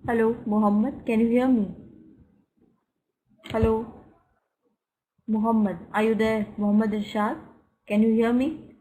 Hello, Muhammad. Can you hear me? Hello, Muhammad. Are you there? Muhammad Irshad. Can you hear me?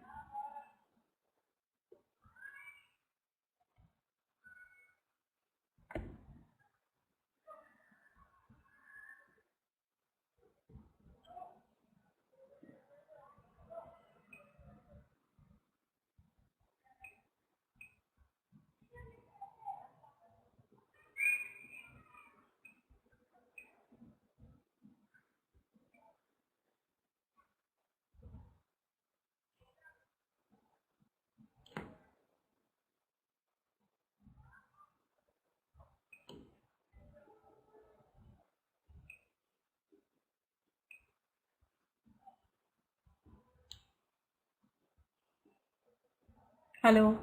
Hello.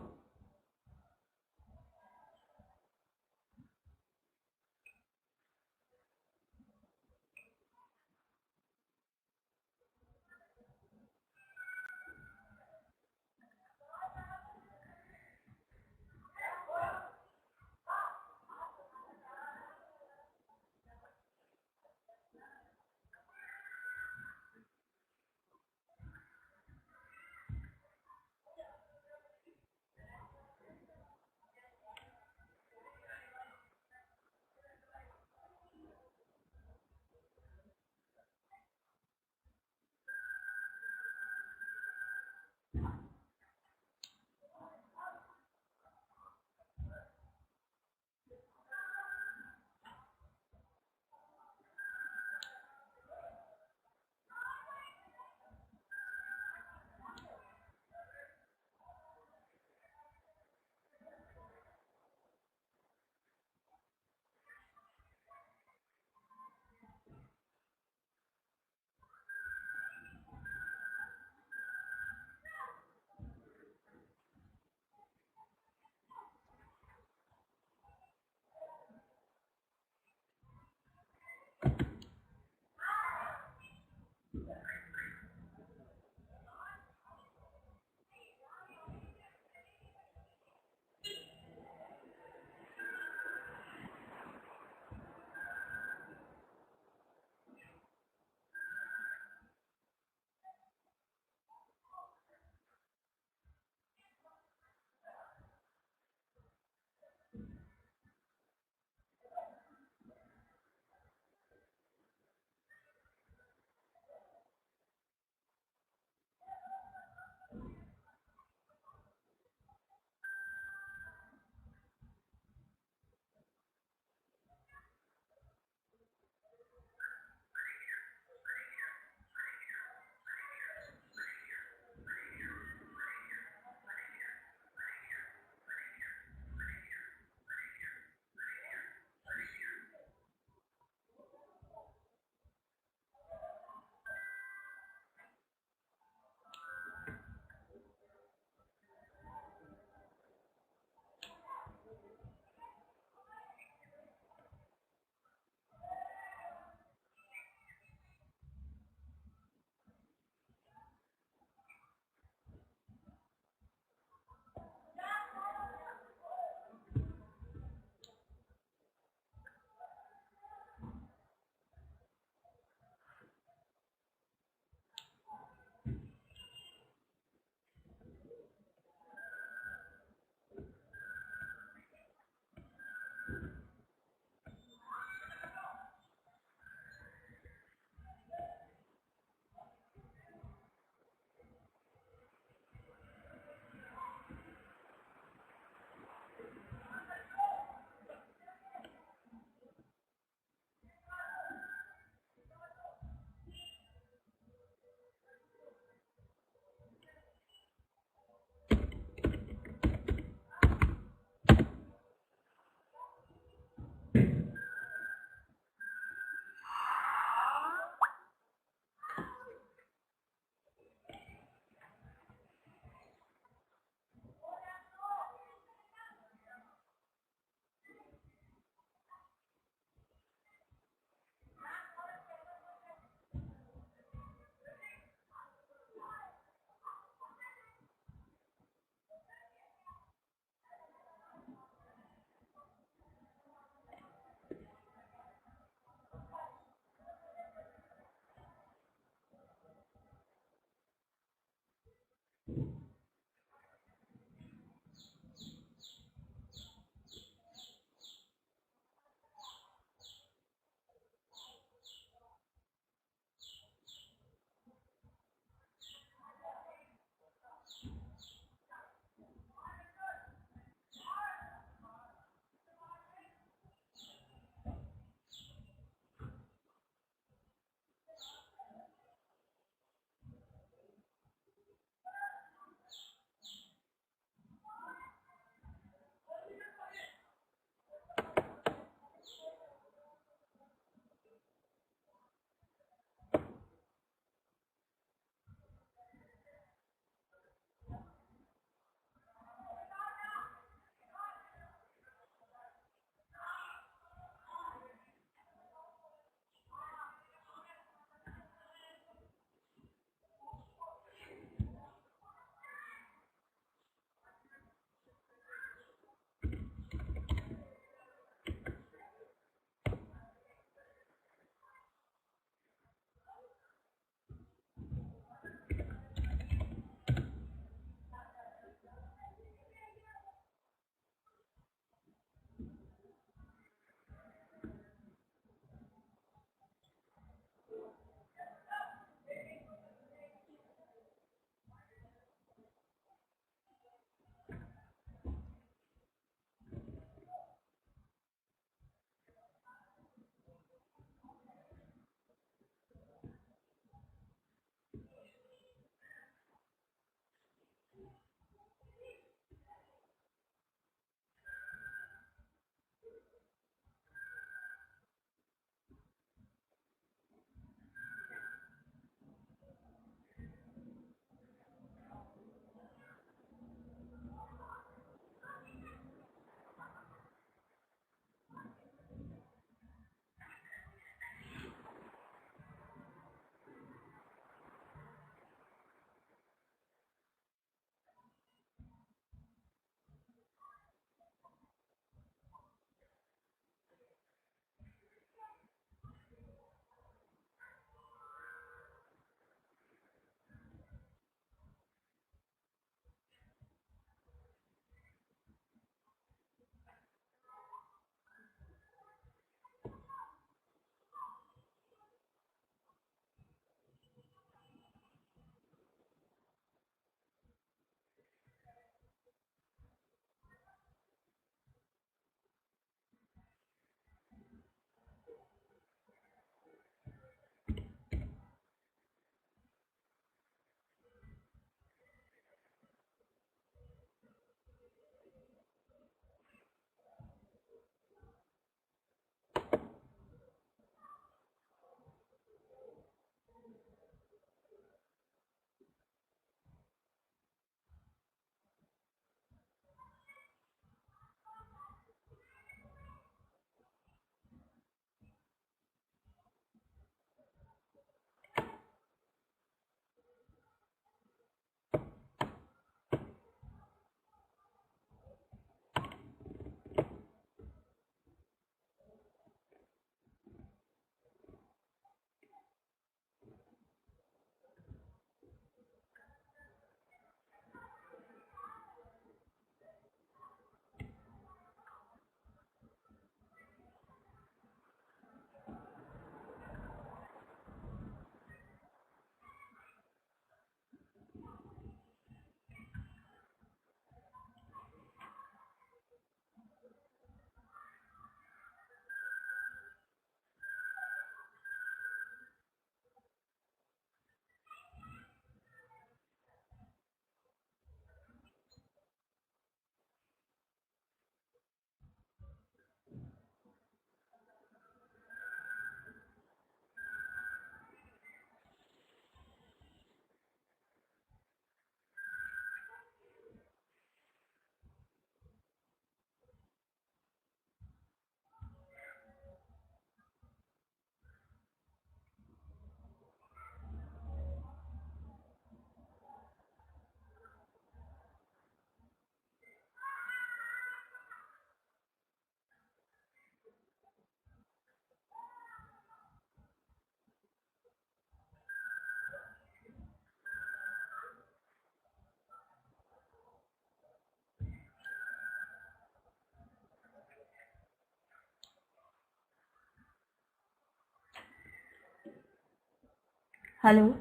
Hello.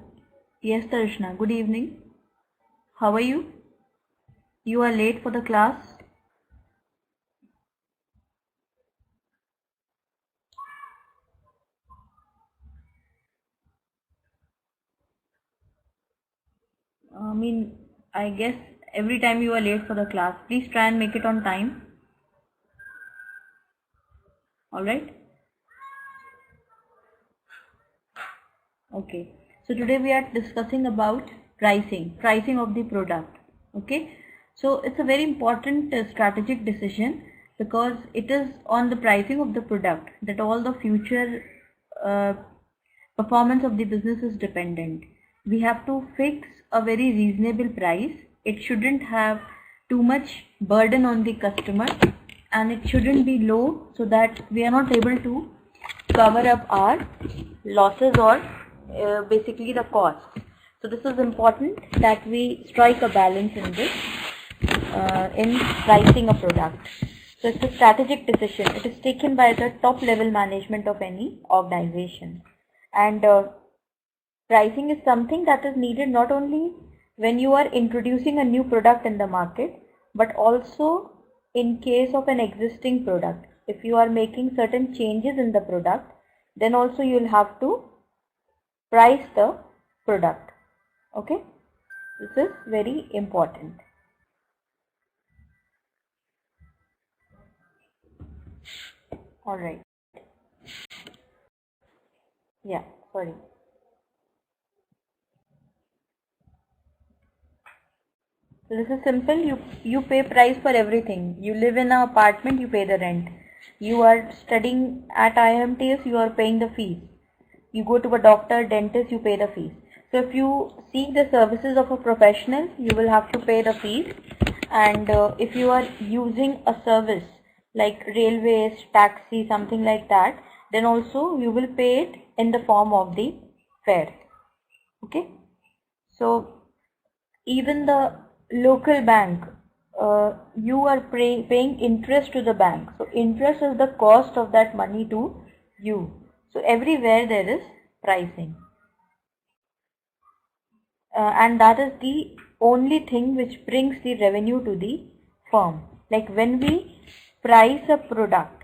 Yes, Tarishna. Good evening. How are you? You are late for the class. I guess every time you are late for the class. Please try and make it on time. Alright? Okay. So today we are discussing about pricing of the product. Okay. So it's a very important strategic decision because it is on the pricing of the product that all the future uh, performance of the business is dependent. We have to fix a very reasonable price. It shouldn't have too much burden on the customer and it shouldn't be low so that we are not able to cover up our losses or basically the cost. So this is important that we strike a balance in this in pricing a product. So it's a strategic decision. It is taken by the top level management of any organization. And pricing is something that is needed not only when you are introducing a new product in the market, but also in case of an existing product. If you are making certain changes in the product, then also you will have to price the product. Okay, this is very important. All right. Yeah, sorry. So this is simple. You pay price for everything. You live in an apartment, you pay the rent. You are studying at IMTS, you are paying the fees. You go to a doctor, dentist, you pay the fees. So if you seek the services of a professional, you will have to pay the fees. And if you are using a service like railways, taxi, something like that, then also you will pay it in the form of the fare. Okay. So even the local bank, you are paying interest to the bank. So interest is the cost of that money to you. So everywhere there is pricing. And that is the only thing which brings the revenue to the firm. Like when we price a product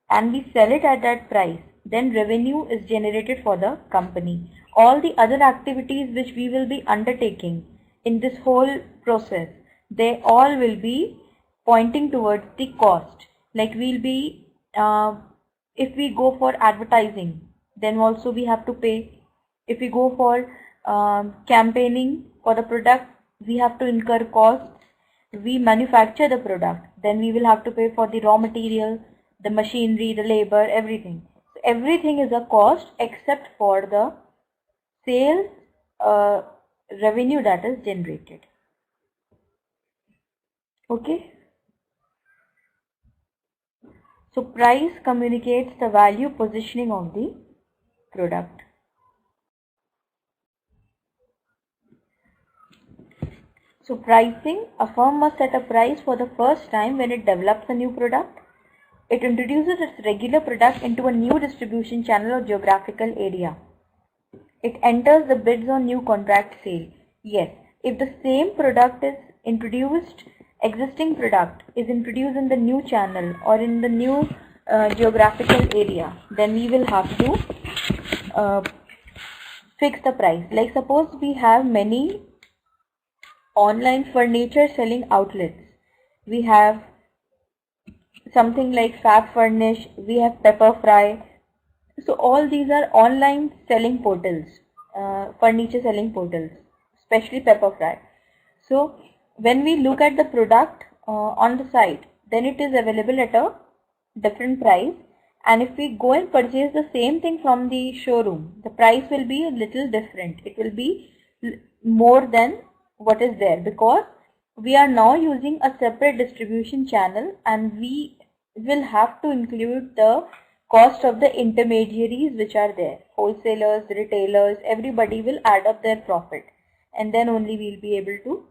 and we sell it at that price, then revenue is generated for the company. All the other activities which we will be undertaking in this whole process, they all will be pointing towards the cost. Like we'll be, if we go for advertising, then also we have to pay. If we go for campaigning for the product, we have to incur costs. We manufacture the product, then we will have to pay for the raw material, the machinery, the labor, everything. So everything is a cost except for the sales revenue that is generated. Okay. So price communicates the value positioning of the product. So pricing, a firm must set a price for the first time when it develops a new product. It introduces its regular product into a new distribution channel or geographical area. It enters the bids on new contract sale. Yes, if the same product is introduced, existing product is introduced in the new channel or in the new geographical area, then we will have to fix the price. Like suppose we have many online furniture selling outlets. We have something like Fab Furnish, we have Pepper Fry. So all these are online selling portals, furniture selling portals, especially Pepper Fry. So when we look at the product on the site, then it is available at a different price. And if we go and purchase the same thing from the showroom, the price will be a little different. It will be more than what is there because we are now using a separate distribution channel and we will have to include the cost of the intermediaries which are there. Wholesalers, retailers, everybody will add up their profit and then only we will be able to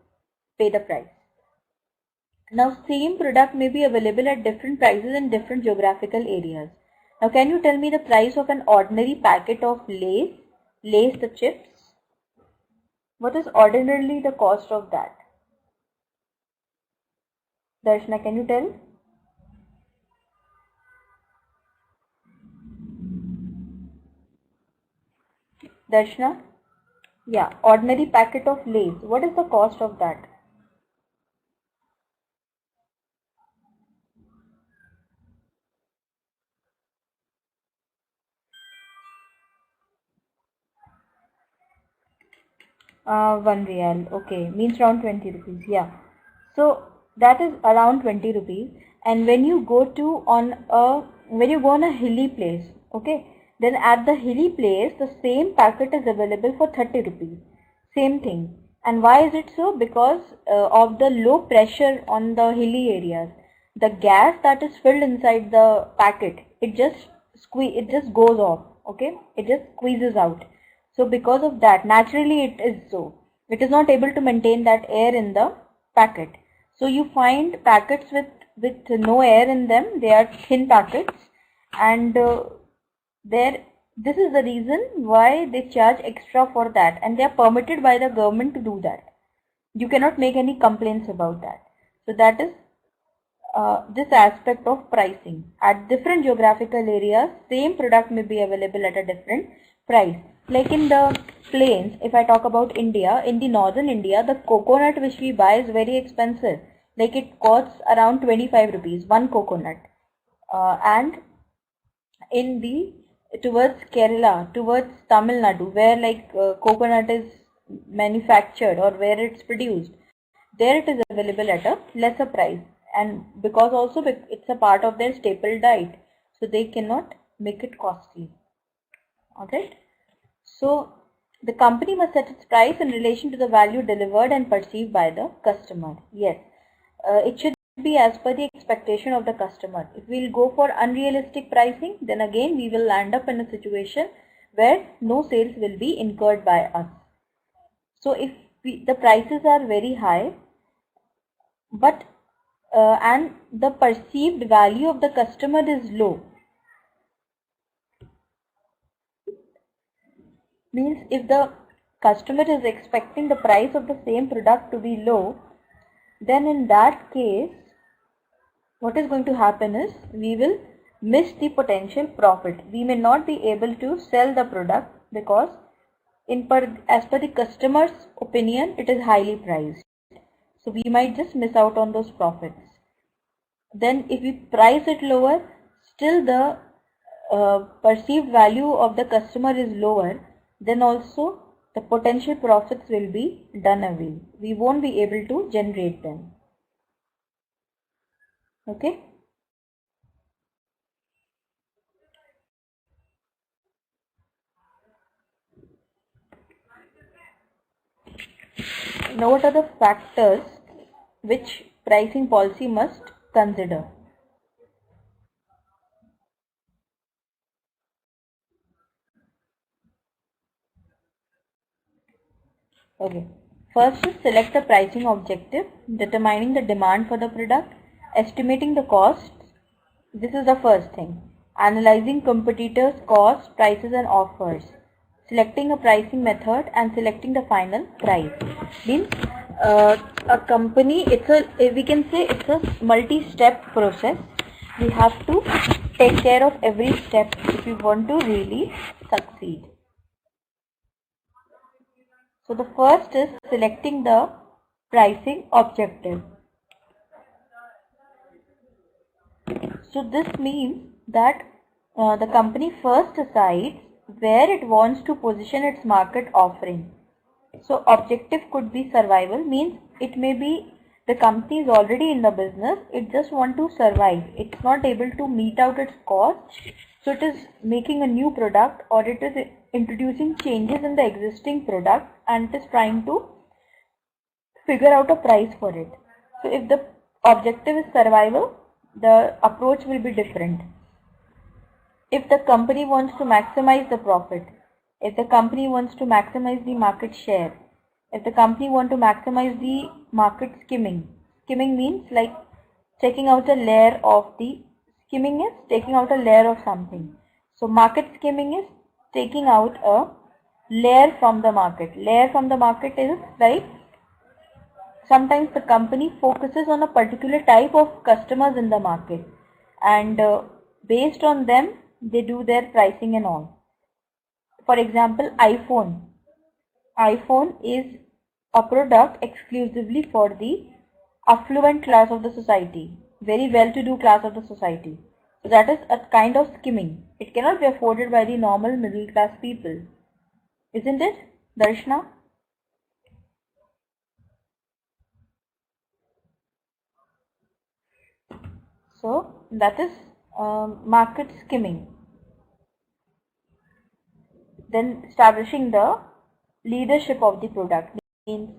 pay the price. Now same product may be available at different prices in different geographical areas. Now can you tell me the price of an ordinary packet of Lays the chips? What is ordinarily the cost of that? Darshana, can you tell? Darshana? Yeah, ordinary packet of Lay's. What is the cost of that? ₹1. Okay, means around 20 rupees. Yeah. So that is around 20 rupees. And when you go on a hilly place, okay, then at the hilly place, the same packet is available for 30 rupees. Same thing. And why is it so? Because of the low pressure on the hilly areas. The gas that is filled inside the packet, it just goes off. Okay, it just squeezes out. So because of that, naturally it is so. It is not able to maintain that air in the packet. So you find packets with no air in them. They are thin packets, and this is the reason why they charge extra for that, and they are permitted by the government to do that. You cannot make any complaints about that. So that is this aspect of pricing. At different geographical areas, same product may be available at a different price. Like in the plains, if I talk about India, in the northern India, the coconut which we buy is very expensive. Like it costs around 25 rupees, one coconut. And in towards Kerala, towards Tamil Nadu, where like coconut is manufactured or where it's produced, there it is available at a lesser price. And because also it's a part of their staple diet, so they cannot make it costly. Alright. So the company must set its price in relation to the value delivered and perceived by the customer. Yes, it should be as per the expectation of the customer. If we'll go for unrealistic pricing, then again we will land up in a situation where no sales will be incurred by us. So if the prices are very high, but and the perceived value of the customer is low, means if the customer is expecting the price of the same product to be low, then in that case what is going to happen is we will miss the potential profit. We may not be able to sell the product because as per the customer's opinion it is highly priced. So we might just miss out on those profits. Then if we price it lower, still the perceived value of the customer is lower, then also the potential profits will be done away. We won't be able to generate them. Okay. Now what are the factors which pricing policy must consider? Okay. First is select the pricing objective, determining the demand for the product, estimating the costs. This is the first thing. Analyzing competitors' costs, prices and offers. Selecting a pricing method and selecting the final price. Means a company, we can say it's a multi-step process. We have to take care of every step if we want to really succeed. So the first is selecting the pricing objective. So this means that the company first decides where it wants to position its market offering. So objective could be survival, means it may be the company is already in the business, it just want to survive. It's not able to meet out its costs, so it is making a new product or it is introducing changes in the existing product and it is trying to figure out a price for it. So if the objective is survival, the approach will be different. If the company wants to maximize the profit, if the company wants to maximize the market share, if the company wants to maximize the market skimming means like taking out a layer of skimming is taking out a layer of something. So market skimming is taking out a layer from the market. Layer from the market is like sometimes the company focuses on a particular type of customers in the market, and based on them they do their pricing and all. For example, iPhone. iPhone is a product exclusively for the affluent class of the society, very well-to-do class of the society. So that is a kind of skimming. It cannot be afforded by the normal middle-class people. Isn't it, Darshna? So that is market skimming. Then establishing the leadership of the product means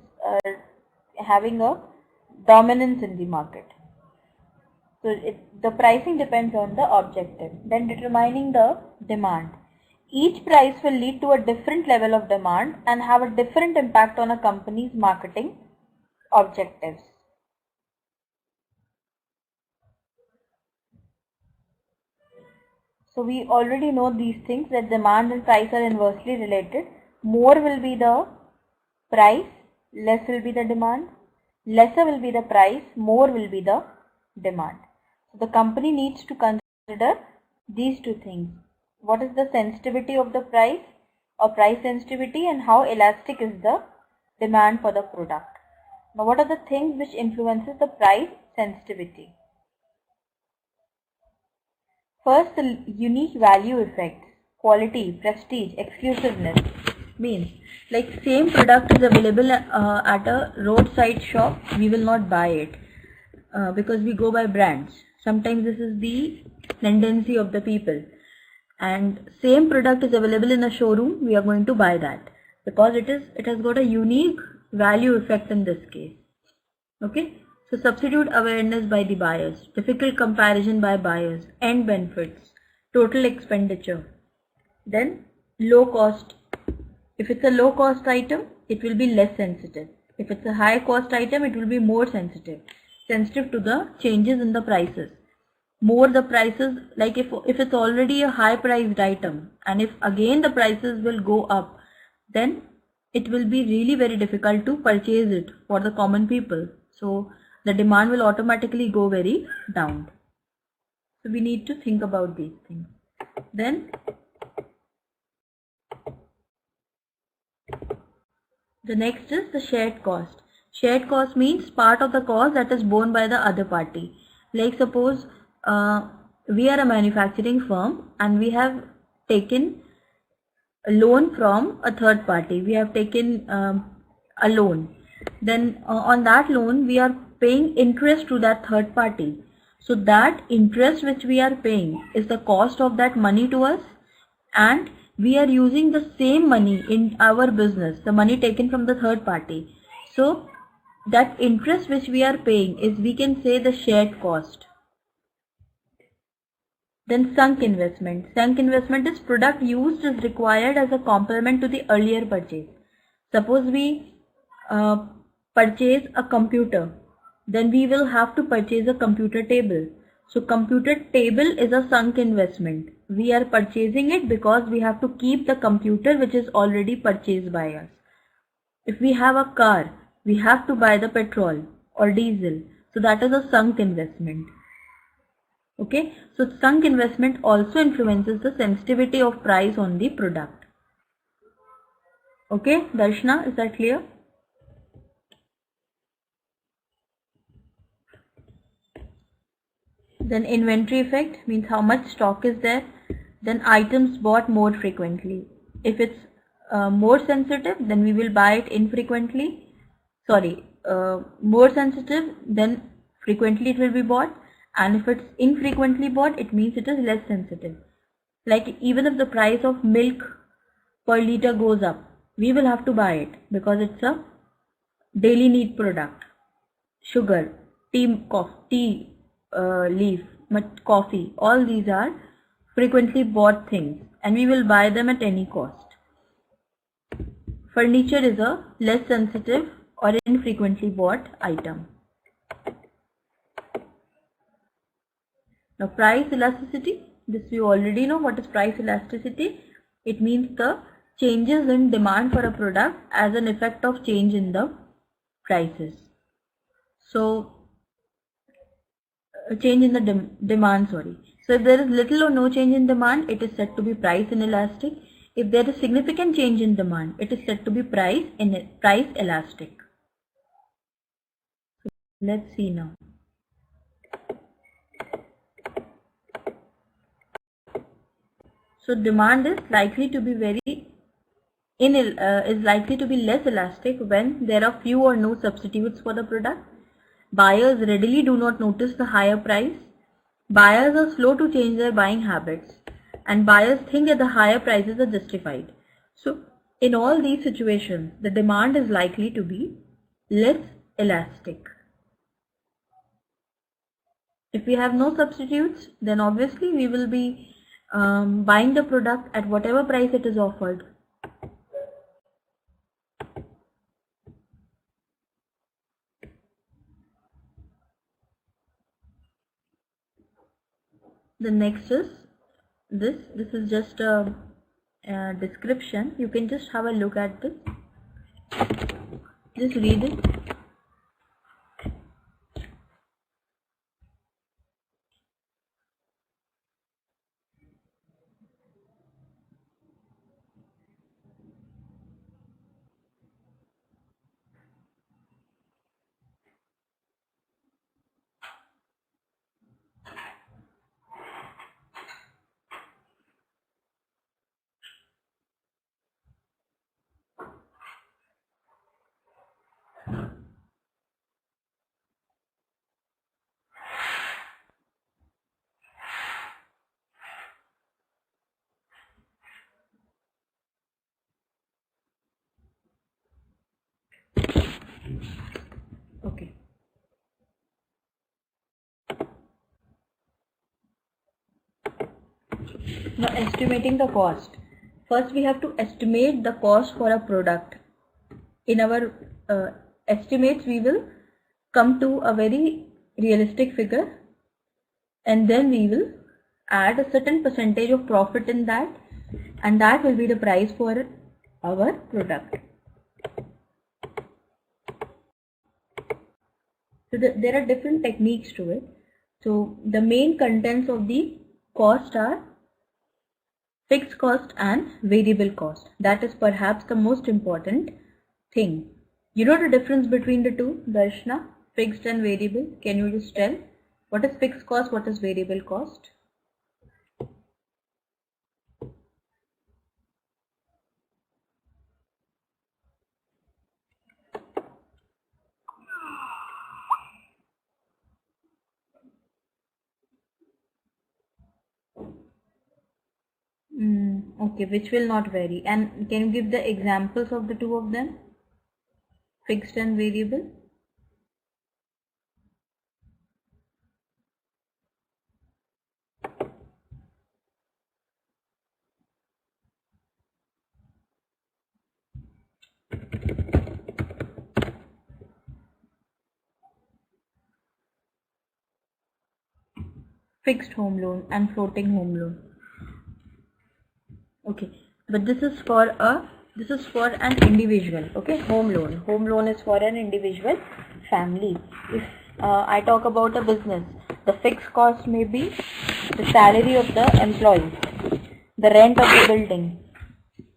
having a dominance in the market. So the pricing depends on the objective. Then determining the demand. Each price will lead to a different level of demand and have a different impact on a company's marketing objectives. So we already know these things, that demand and price are inversely related. More will be the price, less will be the demand. Lesser will be the price, more will be the demand. So the company needs to consider these two things. What is the sensitivity of the price or price sensitivity, and how elastic is the demand for the product. Now what are the things which influences the price sensitivity? First, the unique value effect, quality, prestige, exclusiveness. Means like same product is available at a roadside shop, we will not buy it because we go by brands. Sometimes this is the tendency of the people. And same product is available in a showroom, we are going to buy that because it has got a unique value effect in this case. Okay. So substitute awareness by the buyers, difficult comparison by buyers, end benefits, total expenditure. Then low cost. If it's a low cost item, it will be less sensitive. If it's a high cost item, it will be more sensitive to the changes in the prices. More the prices, like if it's already a high priced item, and if again the prices will go up, then it will be really very difficult to purchase it for the common people. So the demand will automatically go very down. So we need to think about these things. Then the next is the shared cost. Shared cost means part of the cost that is borne by the other party. Like suppose we are a manufacturing firm and we have taken a loan from a third party. We have taken a loan. Then on that loan we are paying interest to that third party. So that interest which we are paying is the cost of that money to us, and we are using the same money in our business, the money taken from the third party. So that interest which we are paying is, we can say, the shared cost. Then sunk investment. Sunk investment is product used is required as a complement to the earlier purchase. Suppose we purchase a computer, then we will have to purchase a computer table. So computer table is a sunk investment. We are purchasing it because we have to keep the computer which is already purchased by us. If we have a car, we have to buy the petrol or diesel. So that is a sunk investment. Okay, so sunk investment also influences the sensitivity of price on the product. Okay, Darshna, is that clear? Then inventory effect means how much stock is there. Then items bought more frequently. If it's more sensitive, then we will buy it infrequently. More sensitive, then frequently it will be bought. And if it's infrequently bought, it means it is less sensitive. Like even if the price of milk per liter goes up, we will have to buy it because it's a daily need product. Sugar, tea leaf, coffee, all these are frequently bought things and we will buy them at any cost. Furniture is a less sensitive or infrequently bought item. Now price elasticity, this you already know what is price elasticity. It means the changes in demand for a product as an effect of change in the prices. So change in the demand, sorry. So if there is little or no change in demand, it is said to be price inelastic. If there is significant change in demand, it is said to be price elastic. Let's see now. So demand is likely to be likely to be less elastic when there are few or no substitutes for the product. Buyers readily do not notice the higher price. Buyers are slow to change their buying habits, and buyers think that the higher prices are justified. So in all these situations, the demand is likely to be less elastic. If we have no substitutes, then obviously we will be buying the product at whatever price it is offered. The next is this is just a description. You can just have a look at this. Just read it. Okay. Now estimating the cost. First we have to estimate the cost for a product. In our estimates we will come to a very realistic figure, and then we will add a certain percentage of profit in that, and that will be the price for our product. So there are different techniques to it. So the main contents of the cost are fixed cost and variable cost. That is perhaps the most important thing. You know the difference between the two, Darshana? Fixed and variable. Can you just tell what is fixed cost, what is variable cost? Okay, which will not vary. And can you give the examples of the two of them? Fixed and variable. Fixed home loan and floating home loan. Okay, but this is for an individual. Okay, home loan is for an individual family. If I talk about a business, the fixed cost may be the salary of the employee, the rent of the building,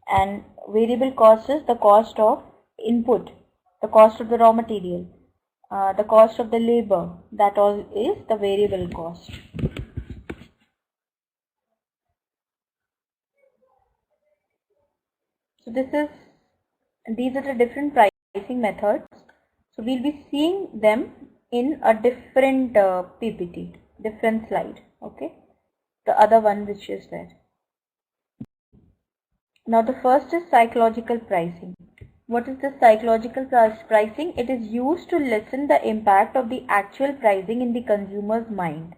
and variable cost is the cost of input, the cost of the raw material, the cost of the labor. That all is the variable cost. So these are the different pricing methods. So we'll be seeing them in a different PPT, different slide. Okay, the other one which is there. Now the first is psychological pricing. What is the psychological pricing? It is used to lessen the impact of the actual pricing in the consumer's mind.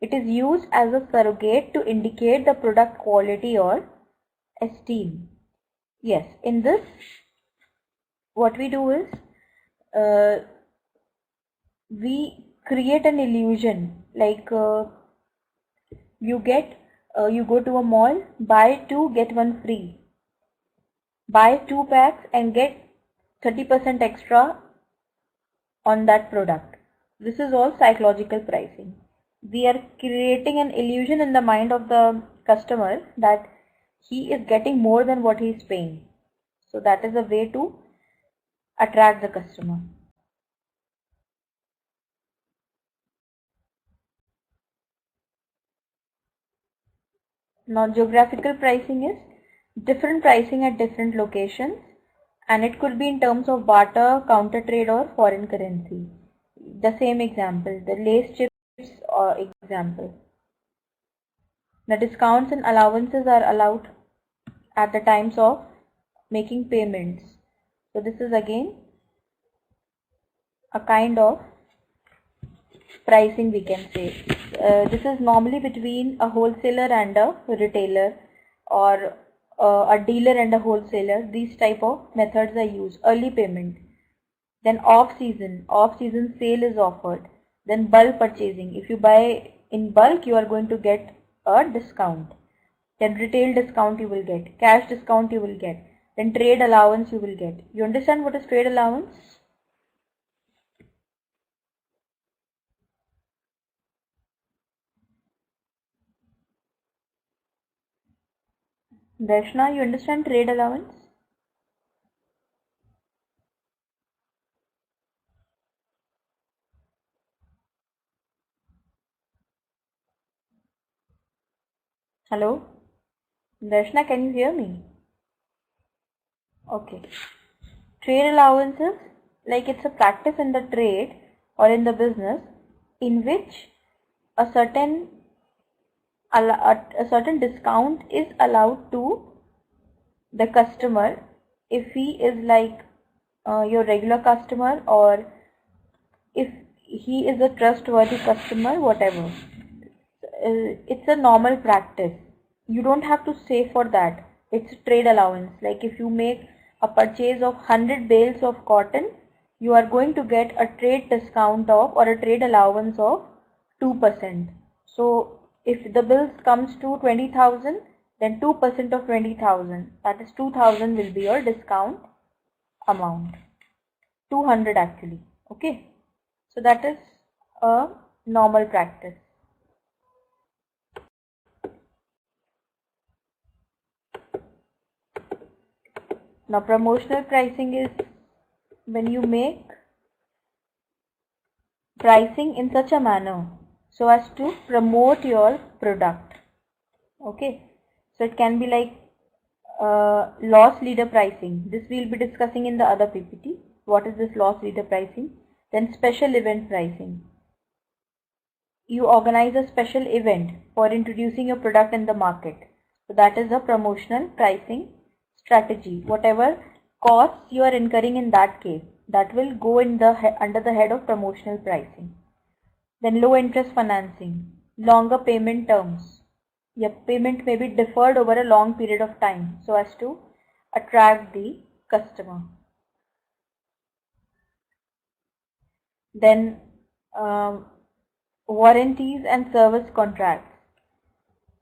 It is used as a surrogate to indicate the product quality or esteem. Yes, in this, what we do is, we create an illusion, like you go to a mall, buy 2 get 1 free. buy 2 packs and get 30% extra on that product. This is all psychological pricing. We are creating an illusion in the mind of the customer that he is getting more than what he is paying. So that is a way to attract the customer. Now geographical pricing is different pricing at different locations, and it could be in terms of barter, counter trade or foreign currency. The same example, the Lays chips example. The discounts and allowances are allowed at the times of making payments. So this is again a kind of pricing, we can say. This is normally between a wholesaler and a retailer, or a dealer and a wholesaler. These type of methods are used. Early payment, then off season sale is offered, then bulk purchasing. If you buy in bulk, you are going to get a discount. Then retail discount you will get, cash discount you will get, then trade allowance you will get. You understand what is trade allowance? Darshna, you understand trade allowance? Hello? Darshna, can you hear me? Okay. Trade allowances, like it's a practice in the trade or in the business in which a certain discount is allowed to the customer if he is like your regular customer, or if he is a trustworthy customer, whatever. It's a normal practice. You don't have to save for that. It's trade allowance. Like if you make a purchase of 100 bales of cotton, you are going to get a trade discount of, or a trade allowance of 2%. So if the bill comes to 20,000, then 2% of 20,000, that is 2,000, will be your discount amount. 200 actually. Okay. So that is a normal practice. Now promotional pricing is when you make pricing in such a manner so as to promote your product. Okay, so it can be like loss leader pricing. This we will be discussing in the other PPT. What is this loss leader pricing? Then special event pricing. You organize a special event for introducing your product in the market. So that is a promotional pricing strategy. Whatever costs you are incurring in that case, that will go in the under the head of promotional pricing. Then low interest financing, longer payment terms. Your payment may be deferred over a long period of time so as to attract the customer. Then warranties and service contracts.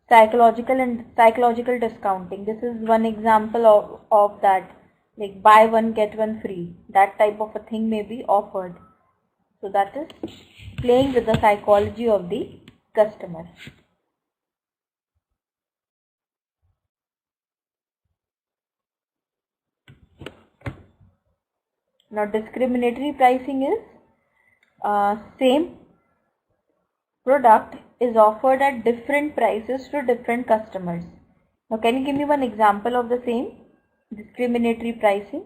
Psychological discounting. This is one example of that, like buy one get one free. That type of a thing may be offered. So that is playing with the psychology of the customer. Now discriminatory pricing is same product is offered at different prices to different customers. Now can you give me one example of the same discriminatory pricing?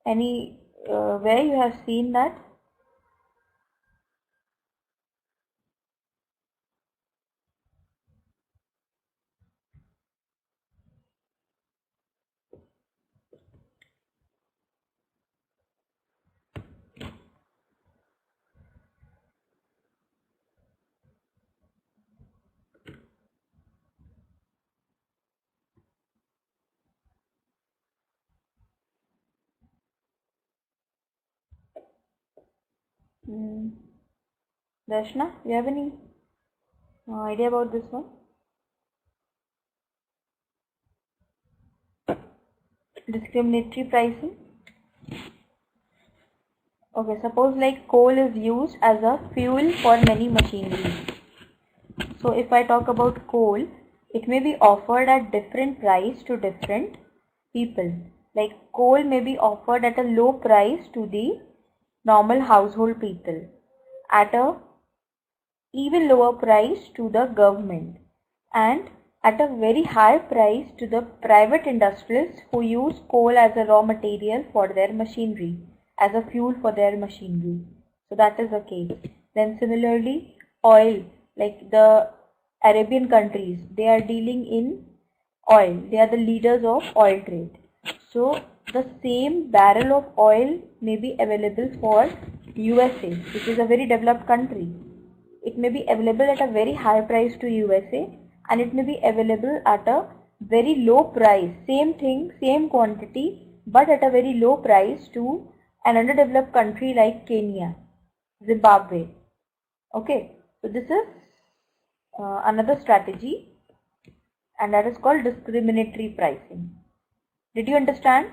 Any where you have seen that? Darshna, you have any idea about this one? Discriminatory pricing. Okay, suppose like coal is used as a fuel for many machinery. So if I talk about coal, it may be offered at different price to different people. Like coal may be offered at a low price to the normal household people, at a even lower price to the government, and at a very high price to the private industrialists who use coal as a raw material for their machinery, as a fuel for their machinery. So that is the case. Then similarly, oil, like the Arabian countries, they are dealing in oil. They are the leaders of oil trade. So the same barrel of oil may be available for USA, which is a very developed country. It may be available at a very high price to USA, and it may be available at a very low price, same thing, same quantity, but at a very low price to an underdeveloped country like Kenya, Zimbabwe. Okay, so this is another strategy, and that is called discriminatory pricing. Did you understand?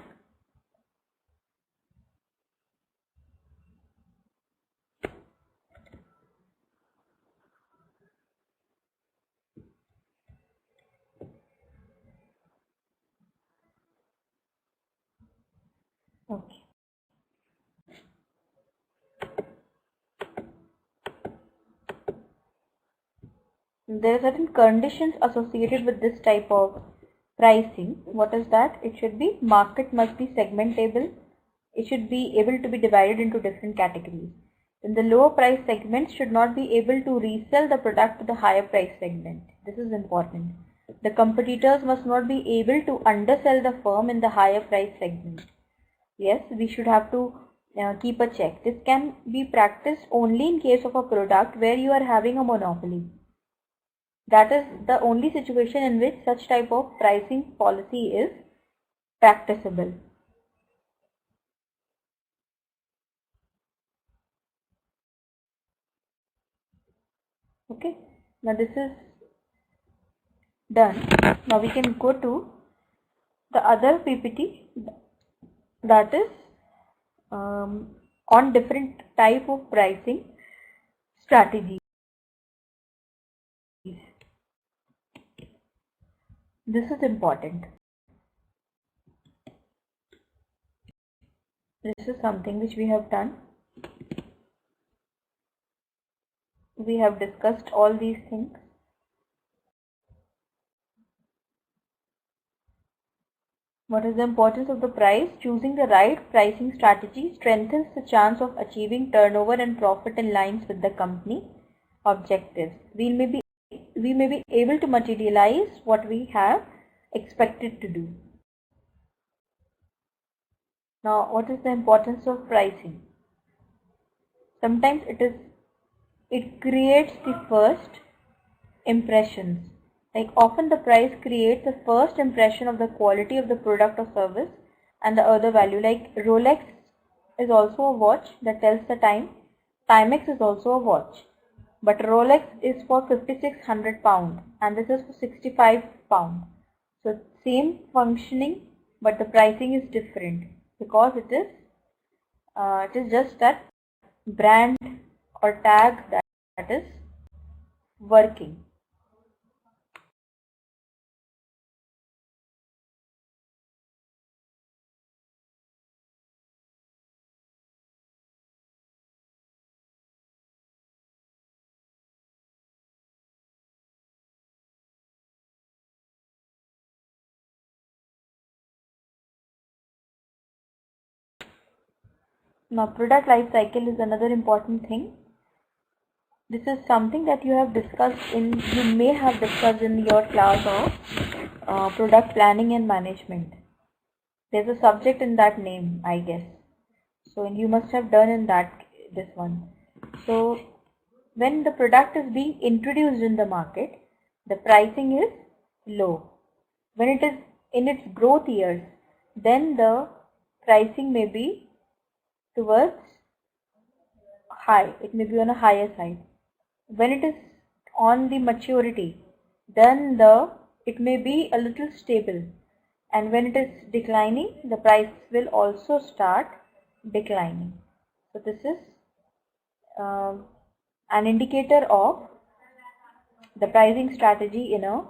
Okay. There are certain conditions associated with this type of pricing. What is that? It should be market must be segmentable. It should be able to be divided into different categories. Then the lower price segments should not be able to resell the product to the higher price segment. This is important. The competitors must not be able to undersell the firm in the higher price segment. Yes, we should have to keep a check. This can be practiced only in case of a product where you are having a monopoly. That is the only situation in which such type of pricing policy is practicable. Okay, now this is done. Now we can go to the other PPT, that is on different type of pricing strategies. This is important. This is something which we have done. We have discussed all these things. What is the importance of the price? Choosing the right pricing strategy strengthens the chance of achieving turnover and profit in lines with the company objectives. We may be able to materialize what we have expected to do. Now, what is the importance of pricing? Sometimes it creates the first impressions. Like often the price creates the first impression of the quality of the product or service and the other value. Like Rolex is also a watch that tells the time. Timex is also a watch. But Rolex is for 5600 pound and this is for 65 pound. So same functioning, but the pricing is different because it is just that brand or tag that is working. Now product life cycle is another important thing. This is something that you may have discussed in your class of product planning and management. There's a subject in that name, I guess. So you must have done in this one. So when the product is being introduced in the market, the pricing is low. When it is in its growth years, then the pricing may be towards high. It may be on a higher side. When it is on the maturity, then it may be a little stable. and when it is declining, the price will also start declining. So this is an indicator of the pricing strategy in a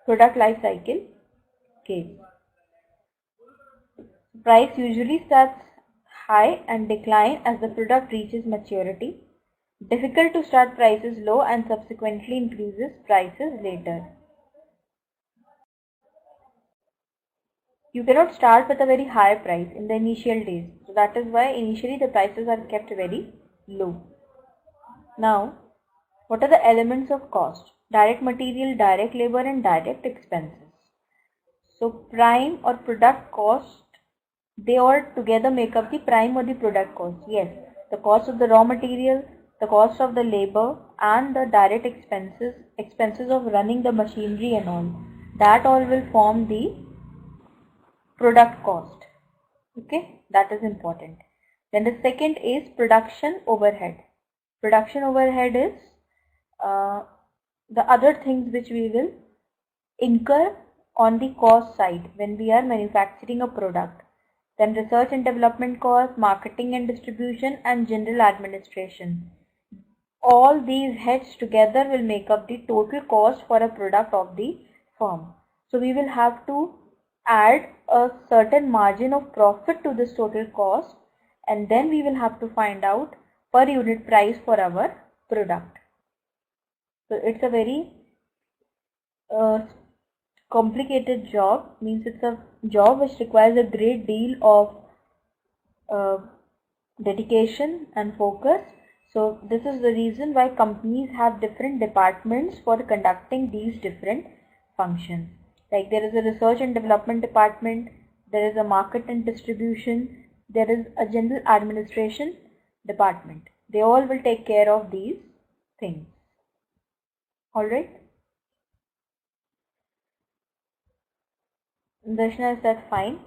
product life cycle case. Price usually starts high and decline as the product reaches maturity. Difficult to start prices low and subsequently increases prices later. You cannot start with a very high price in the initial days. So that is why initially the prices are kept very low. Now, what are the elements of cost? Direct material, direct labor and direct expenses. So prime or product cost, they all together make up the prime or the product cost. Yes, the cost of the raw material, the cost of the labor and the direct expenses of running the machinery and all, that all will form the product cost. Okay, that is important. Then the second is production overhead. Production overhead is the other things which we will incur on the cost side when we are manufacturing a product. Then research and development cost, marketing and distribution and general administration. All these heads together will make up the total cost for a product of the firm. So we will have to add a certain margin of profit to this total cost, and then we will have to find out per unit price for our product. So it's a very complicated job, means it's a job which requires a great deal of dedication and focus. So this is the reason why companies have different departments for conducting these different functions. Like there is a research and development department, there is a market and distribution, there is a general administration department. They all will take care of these things. Alright. Darshana, is that fine?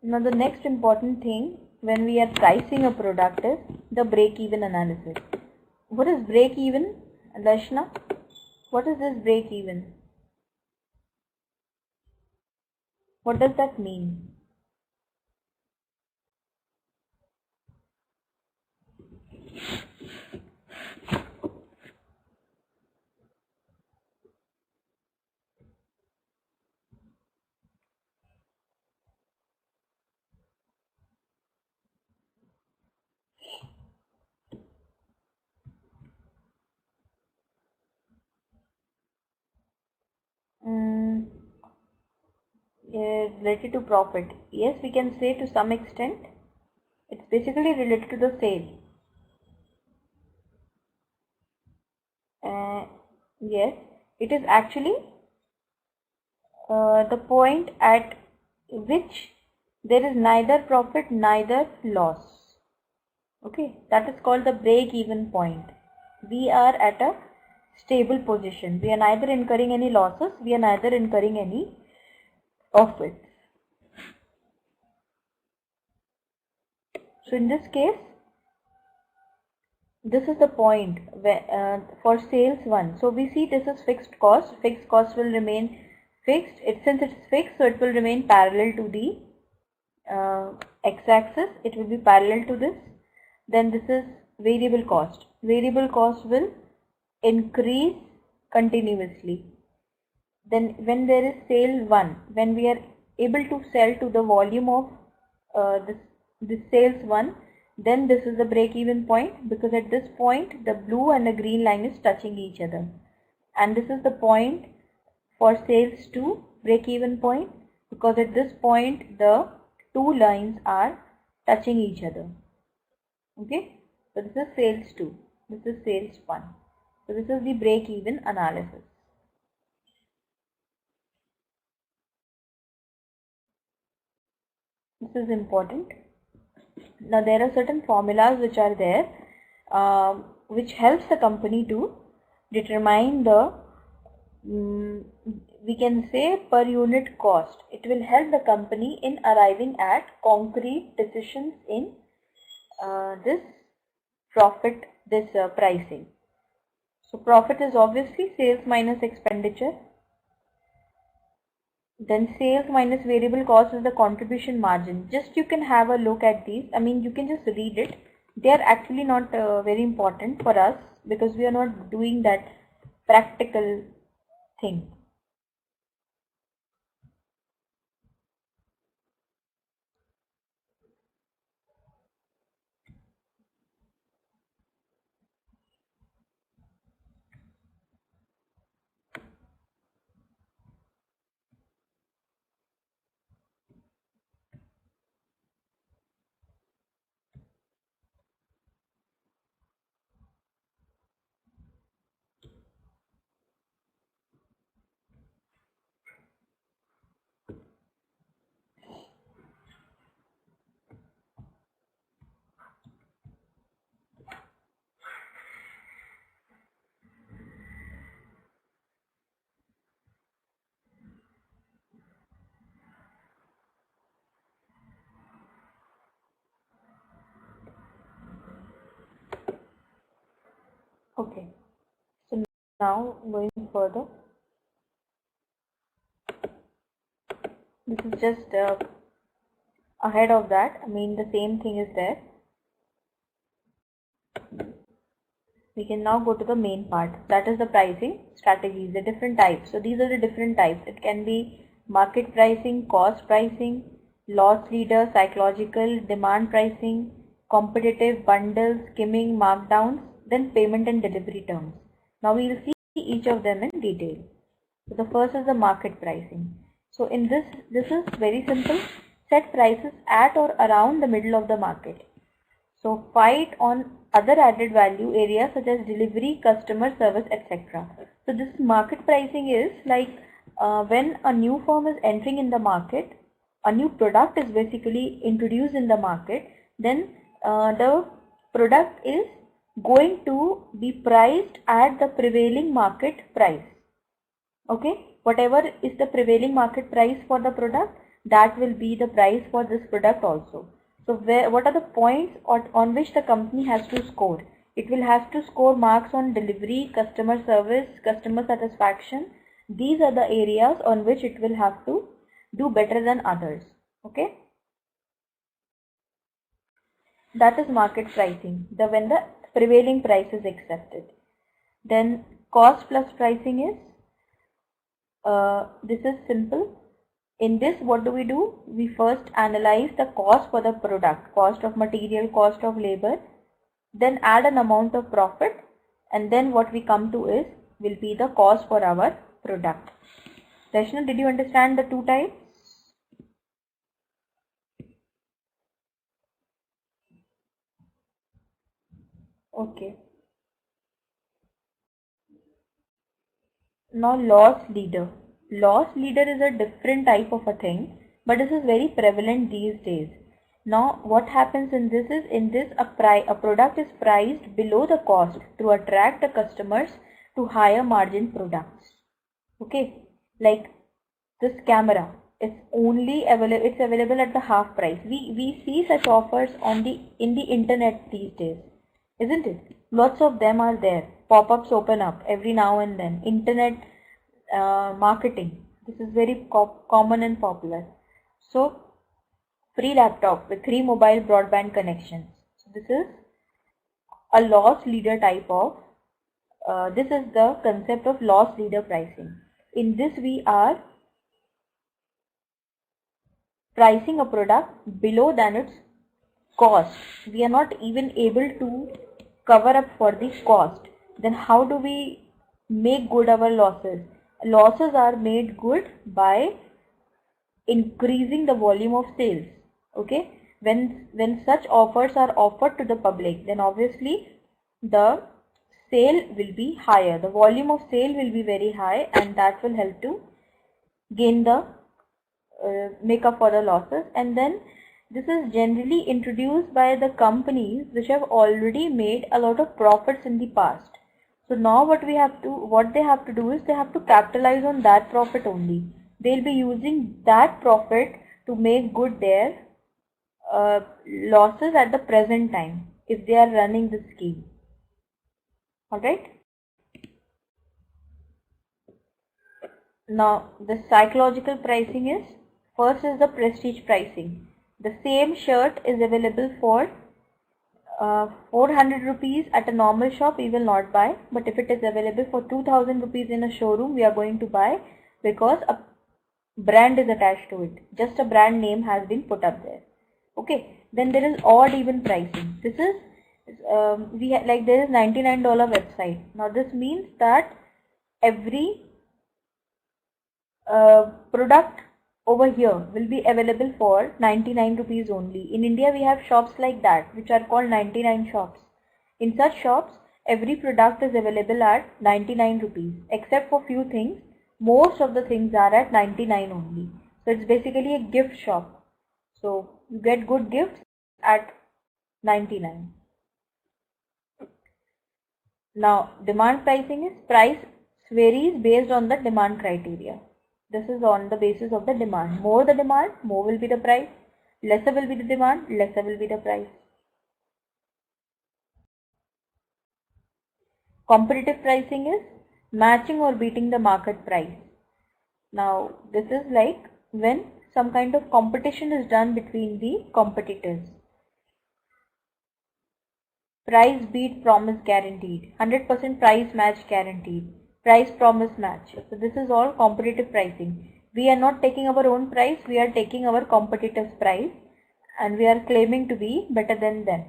Now the next important thing when we are pricing a product is the break-even analysis. What is break-even, Darshana? What is this break-even? What does that mean? Related to profit. Yes, we can say to some extent. It's basically related to the sale. Yes, it is actually the point at which there is neither profit neither loss. Okay, that is called the break-even point. We are at a stable position. We are neither incurring any losses, we are neither incurring any profits. So in this case, this is the point where, for sales one. So we see this is fixed cost. Fixed cost will remain fixed. Since it's fixed, so it will remain parallel to the x-axis. It will be parallel to this. Then this is variable cost. Variable cost will increase continuously. Then when there is sale 1, when we are able to sell to the volume of this sales 1, then this is the break-even point, because at this point the blue and the green line is touching each other, and this is the point for sales 2, break-even point, because at this point the two lines are touching each other. Okay, so this is sales 2. This is sales 1. So this is the break-even analysis. This is important. Now there are certain formulas which are there, which helps the company to determine the we can say per unit cost. It will help the company in arriving at concrete decisions in this profit, this pricing. So profit is obviously sales minus expenditure. Then sales minus variable cost is the contribution margin. Just you can have a look at these. I mean, you can just read it. They are actually not very important for us because we are not doing that practical thing. Okay, so now going further, this is just ahead of that. I mean, the same thing is there. We can now go to the main part, that is the pricing strategies, the different types. So these are the different types. It can be market pricing, cost pricing, loss leader, psychological, demand pricing, competitive, bundles, skimming, markdowns, then payment and delivery terms. Now we will see each of them in detail. So the first is the market pricing. So in this is very simple. Set prices at or around the middle of the market. So fight on other added value areas such as delivery, customer service, etc. So this market pricing is like when a new firm is entering in the market, a new product is basically introduced in the market, then the product is going to be priced at the prevailing market price. Okay, whatever is the prevailing market price for the product, that will be the price for this product also. So what are the points on which the company has to score? It will have to score marks on delivery, customer service, customer satisfaction. These are the areas on which it will have to do better than others. Okay. That is market pricing, when the prevailing price is accepted. Then cost plus pricing is, this is simple. In this, what do? We first analyze the cost for the product, cost of material, cost of labor, then add an amount of profit, and then what we come to is will be the cost for our product. Rashna, did you understand the two types? Okay. Now loss leader. Loss leader is a different type of a thing, but this is very prevalent these days. Now what happens in this is, a product is priced below the cost to attract the customers to higher margin products. Okay, like this camera, it's available at the half price. We see such offers in the internet these days, isn't it? Lots of them are there. Pop-ups open up every now and then. Internet marketing, this is very common and popular. So free laptop with 3 mobile broadband connections. So this is a loss leader type of, this is the concept of loss leader pricing. In this, we are pricing a product below than its cost. We are not even able to cover up for the cost. Then how do we make good our losses? Losses are made good by increasing the volume of sales. Okay, when such offers are offered to the public, then obviously the sale will be higher. The volume of sale will be very high, and that will help to gain the make up for the losses. And then this is generally introduced by the companies which have already made a lot of profits in the past. So now what they have to do is they have to capitalize on that profit only. They'll be using that profit to make good their losses at the present time if they are running the scheme. Alright. Now the psychological pricing is, first is the prestige pricing. The same shirt is available for 400 rupees at a normal shop, we will not buy, but if it is available for 2000 rupees in a showroom, we are going to buy, because a brand is attached to it. Just a brand name has been put up there. Okay. Then there is odd even pricing. This is there is $99 website. Now this means that every product over here will be available for 99 rupees only. In India we have shops like that which are called 99 shops. In such shops every product is available at 99 rupees except for few things. Most of the things are at 99 only. So it's basically a gift shop. So you get good gifts at 99. Now demand pricing is, price varies based on the demand criteria. This is on the basis of the demand. More the demand, more will be the price. Lesser will be the demand, lesser will be the price. Competitive pricing is matching or beating the market price. Now this is like when some kind of competition is done between the competitors. Price beat promise guaranteed. 100% price match guaranteed. Price promise match. So this is all competitive pricing. We are not taking our own price, we are taking our competitor's price and we are claiming to be better than them.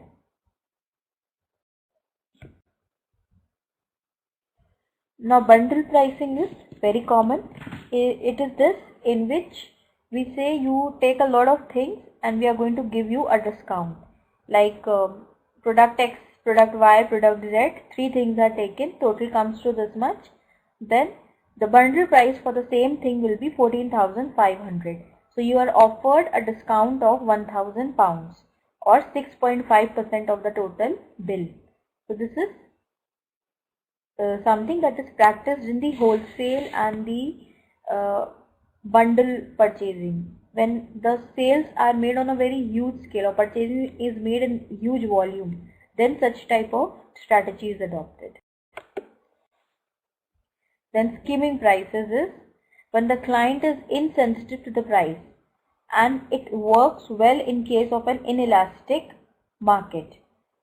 Now bundle pricing is very common. It is this in which we say you take a lot of things and we are going to give you a discount. Like product X, product Y, product Z, 3 things are taken, total comes to this much. Then the bundle price for the same thing will be 14,500. So you are offered a discount of 1,000 pounds or 6.5% of the total bill. So this is something that is practiced in the wholesale and the bundle purchasing. When the sales are made on a very huge scale or purchasing is made in huge volume, then such type of strategy is adopted. Then skimming prices is when the client is insensitive to the price, and it works well in case of an inelastic market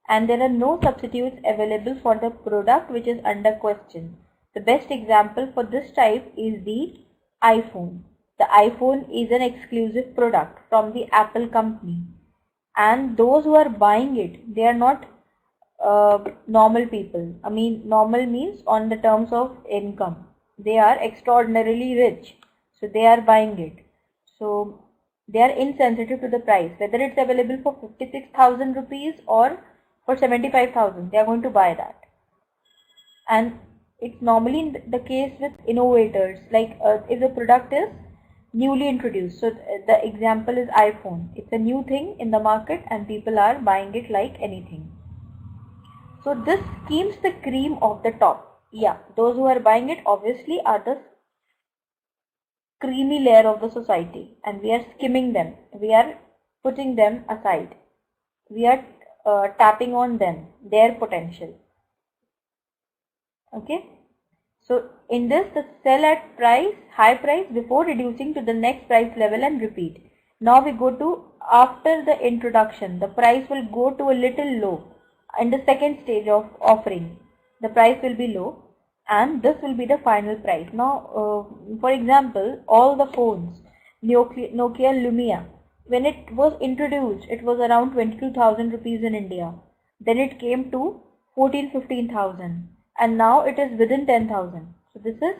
and there are no substitutes available for the product which is under question. The best example for this type is the iPhone. The iPhone is an exclusive product from the Apple company, and those who are buying it, they are not normal people. I mean, normal means on the terms of income. They are extraordinarily rich, so they are buying it. So they are insensitive to the price. Whether it's available for 56,000 rupees or for 75,000, they are going to buy that. And it's normally the case with innovators. Like if the product is newly introduced, so the example is iPhone. It's a new thing in the market and people are buying it like anything. So this skims the cream of the top. Yeah, those who are buying it obviously are the creamy layer of the society, and we are skimming them. We are putting them aside. We are tapping on them, their potential. Okay. So in this, the sell at high price before reducing to the next price level and repeat. Now we go to after the introduction, the price will go to a little low. In the second stage of offering, the price will be low and this will be the final price. Now, for example, all the phones, Nokia Lumia, when it was introduced, it was around 22,000 rupees in India. Then it came to 15,000 and now it is within 10,000. So this is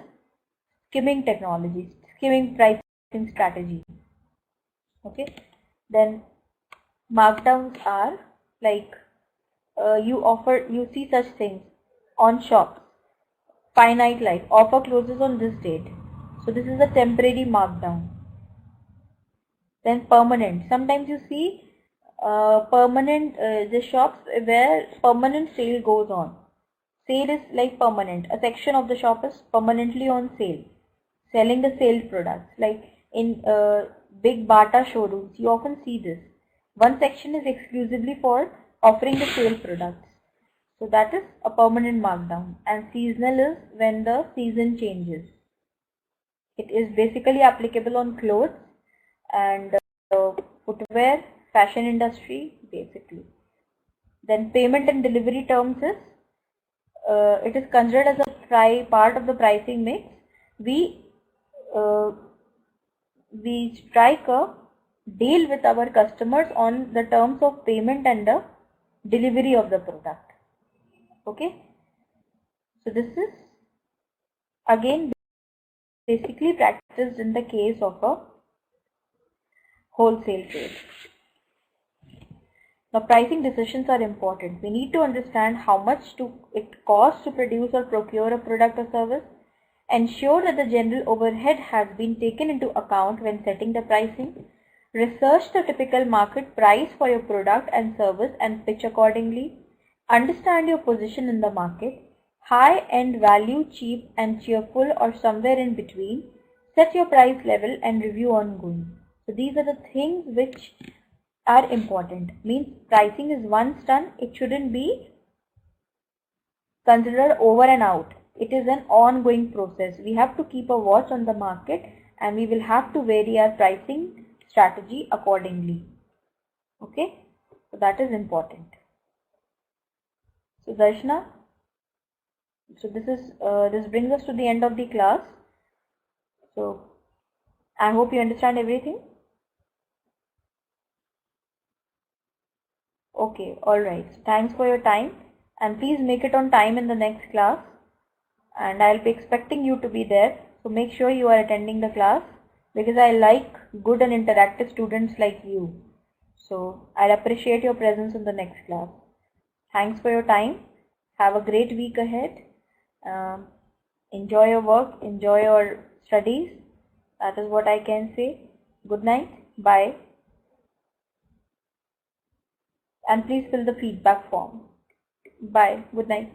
skimming technology, skimming pricing strategy. Okay. Then markdowns are like you see such things. on shops. Finite life. Offer closes on this date. So this is a temporary markdown. Then permanent. Sometimes you see permanent the shops where permanent sale goes on. Sale is like permanent. A section of the shop is permanently on sale, selling the sale products. Like in big Bata showrooms, you often see this. One section is exclusively for offering the sale products. So that is a permanent markdown. And seasonal is when the season changes. It is basically applicable on clothes and footwear, fashion industry basically. Then payment and delivery terms is it is considered as a part of the pricing mix. We strike a deal with our customers on the terms of payment and the delivery of the product. Okay, so this is again basically practiced in the case of a wholesale trade. Now, pricing decisions are important. We need to understand how much it costs to produce or procure a product or service. Ensure that the general overhead has been taken into account when setting the pricing. Research the typical market price for your product and service and pitch accordingly. Understand your position in the market. High-end value, cheap and cheerful, or somewhere in between. Set your price level and review ongoing. So these are the things which are important. Means pricing is once done, it shouldn't be considered over and out. It is an ongoing process. We have to keep a watch on the market and we will have to vary our pricing strategy accordingly. Okay, so that is important. So Darshana, so this brings us to the end of the class. So I hope you understand everything. Okay, alright. Thanks for your time and please make it on time in the next class and I'll be expecting you to be there. So make sure you are attending the class because I like good and interactive students like you. So I'll appreciate your presence in the next class. Thanks for your time. Have a great week ahead. Enjoy your work, enjoy your studies. That is what I can say. Good night. Bye. And please fill the feedback form. Bye. Good night.